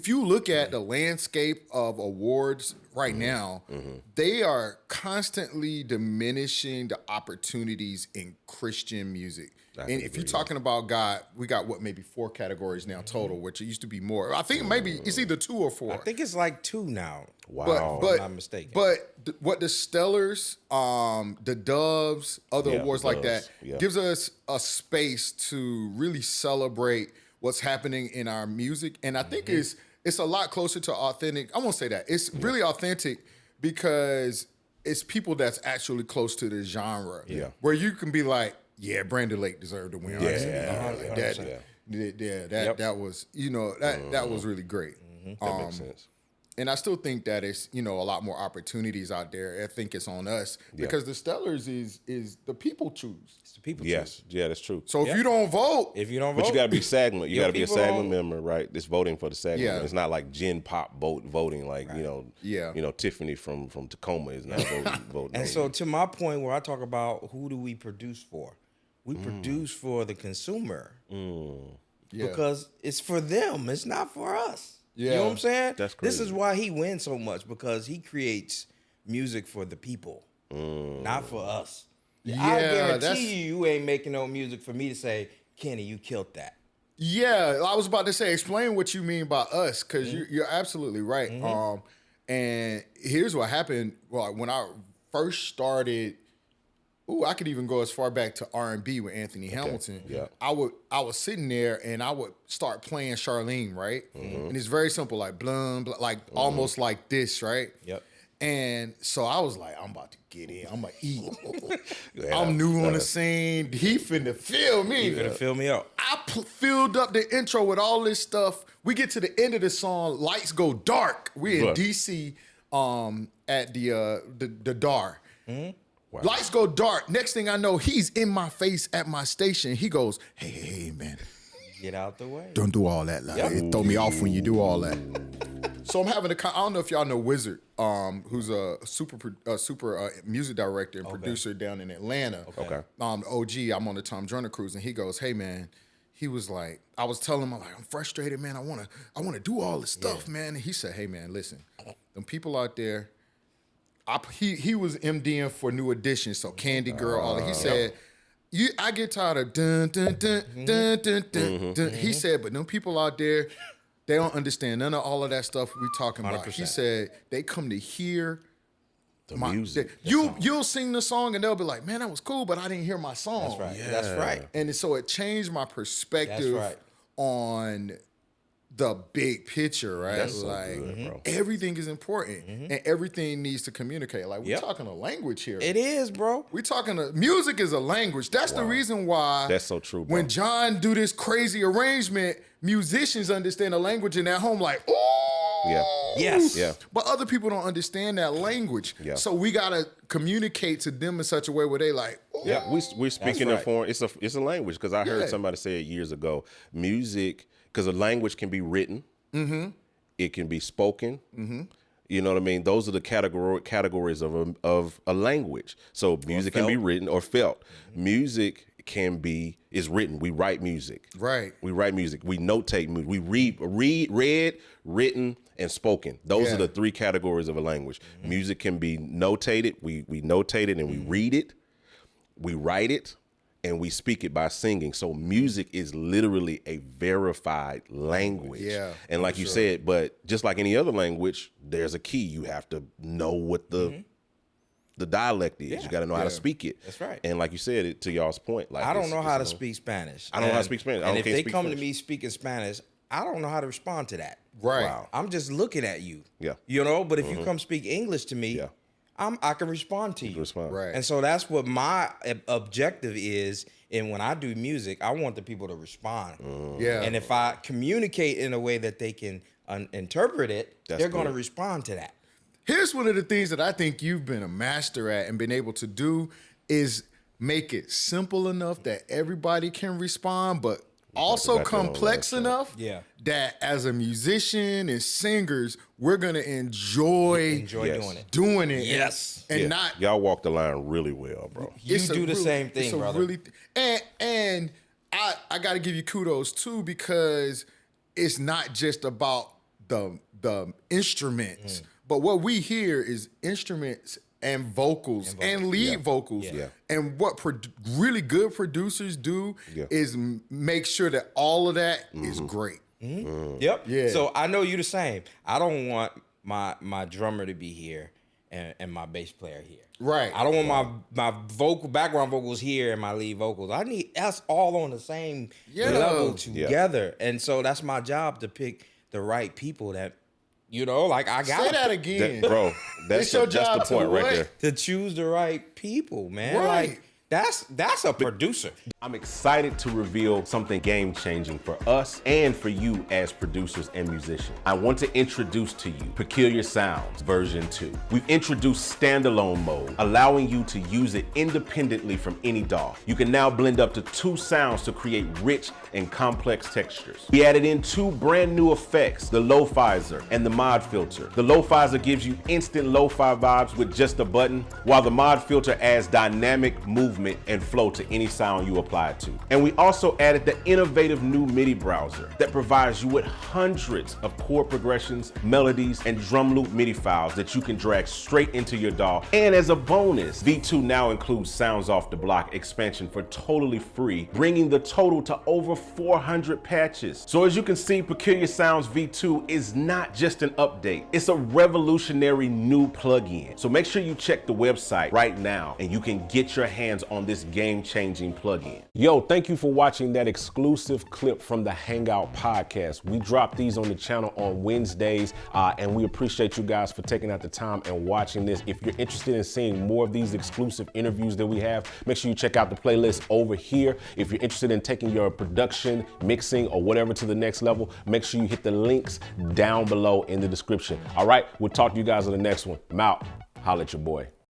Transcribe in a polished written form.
you look at the landscape of awards right now, they are constantly diminishing the opportunities in Christian music. And if you're talking about God, we got maybe 4 categories now total, which it used to be more. I think maybe it's either 2 or 4. I think it's like 2 now. Wow. But, if I'm not mistaken. But what the Stellars, the Doves, other awards like that gives us a space to really celebrate what's happening in our music. And I think it's a lot closer to authentic. I won't say that. It's really authentic because it's people that's actually close to the genre. Yeah. Where you can be like, yeah, Brandon Lake deserved to win. That was, that was really great. That makes sense. And I still think that it's, a lot more opportunities out there. I think it's on us because the Stellars is the people choose. It's the people choose. Yeah, that's true. So if you don't vote. But you got to be SAGMA. You got to be a SAGMA member, right? That's voting for the SAGMA. Yeah. It's not like Gen Pop voting like, Tiffany from Tacoma is not voting. And so to my point where I talk about who do we produce for? We produce for the consumer. Because it's for them. It's not for us. Yeah. You know what I'm saying? That's crazy. This is why he wins so much, because he creates music for the people, not for us. Yeah, I guarantee you ain't making no music for me to say, Kenny, you killed that. Yeah, I was about to say, explain what you mean by us, because you're absolutely right. And here's what happened. Well, when I first started, I could even go as far back to R&B with Anthony Hamilton. Yeah. I was sitting there and I would start playing Charlene, right? And it's very simple, like blum, like almost like this, right? Yep. And so I was like, I'm about to get in. I'm gonna eat. I'm new on the scene. He finna feel me. He finna fill me up. I filled up the intro with all this stuff. We get to the end of the song, lights go dark. We in DC at the DAR. Wow. Lights go dark. Next thing I know, he's in my face at my station. He goes, hey, man. Get out the way. Don't do all that. Like, it throw me off when you do all that. So I'm having I don't know if y'all know Wizard, who's a super music director and producer down in Atlanta. Okay. OG, I'm on the Tom Joyner cruise, and he goes, hey, man. He was like, I was telling him, I'm frustrated, man. I wanna do all this stuff, man. And he said, hey, man, listen, them people out there, he was MDing for New Edition, so Candy Girl, all that. He said, I get tired of dun dun dun dun dun dun dun. He said, but them people out there, they don't understand none of all of that stuff we talking about. 100%. He said they come to hear the music. You'll sing the song and they'll be like, man, that was cool, but I didn't hear my song. That's right. Yeah. That's right. And so it changed my perspective on the big picture, right? That's so like good, bro. everything is important and everything needs to communicate. Like we're talking a language here. It is, bro. We're talking music is a language. That's the reason why that's so true, bro. When John do this crazy arrangement, musicians understand the language in their home like, oh yes. Yeah. But other people don't understand that language. Yeah. So we gotta communicate to them in such a way where they like, ooh. Yeah, we're speaking in foreign. It's a language, because I heard somebody say it years ago. Music, because a language can be written, it can be spoken. You know what I mean? Those are the categories of a language. So music can be written or felt. Music is written. We write music. Right. We write music. We notate music. We read, written, and spoken. Those are the 3 categories of a language. Music can be notated. We notate it and we read it. We write it. And we speak it by singing. So music is literally a verified language. Yeah. And like you said, but just like any other language, there's a key. You have to know what the dialect is. You got to know how to speak it. That's right. And like you said, to y'all's point, like I don't know how to speak Spanish. I don't know how to speak Spanish. And if they come to me speaking Spanish, I don't know how to respond to that. Right. Wow. I'm just looking at you. Yeah. You know, but if you come speak English to me, I can respond to you. Right. And so that's what my objective is. And when I do music, I want the people to respond. Yeah. And if I communicate in a way that they can interpret it, they're going to respond to that. Here's one of the things that I think you've been a master at and been able to do is make it simple enough that everybody can respond, but also complex enough that as a musician and singers, we're gonna enjoy doing it. Yes. And not y'all walk the line really well, bro. You do the same thing, brother. And I gotta give you kudos too, because it's not just about the instruments. But what we hear is instruments and vocals and lead vocals. And what really good producers do is make sure that all of that is great. Yep. Yeah. So I know you the same. I don't want my drummer to be here and my bass player here. Right. I don't want my background vocals here and my lead vocals. I need us all on the same level together. And so that's my job to pick the right people that, like I got. Say that again. Bro, that's the point right there. To choose the right people, man. Right. Like that's a producer. I'm excited to reveal something game-changing for us and for you as producers and musicians. I want to introduce to you Peculiar Sounds version 2. We've introduced standalone mode, allowing you to use it independently from any DAW. You can now blend up to 2 sounds to create rich and complex textures. We added in 2 brand new effects, the Lo-Fizer and the Mod Filter. The Lo-Fizer gives you instant lo-fi vibes with just a button, while the Mod Filter adds dynamic movement and flow to any sound you apply it to. And we also added the innovative new MIDI browser that provides you with hundreds of chord progressions, melodies, and drum loop MIDI files that you can drag straight into your DAW. And as a bonus, V2 now includes Sounds Off the Block expansion for totally free, bringing the total to over 400 patches. So as you can see, Peculiar Sounds V2 is not just an update, it's a revolutionary new plugin. So make sure you check the website right now and you can get your hands on this game-changing plugin. Yo, thank you for watching that exclusive clip from the Hangout Podcast. We drop these on the channel on Wednesdays, and we appreciate you guys for taking out the time and watching this. If you're interested in seeing more of these exclusive interviews that we have, make sure you check out the playlist over here. If you're interested in taking your production, mixing, or whatever to the next level, make sure you hit the links down below in the description. All right, we'll talk to you guys on the next one. I'm out. Holla at your boy.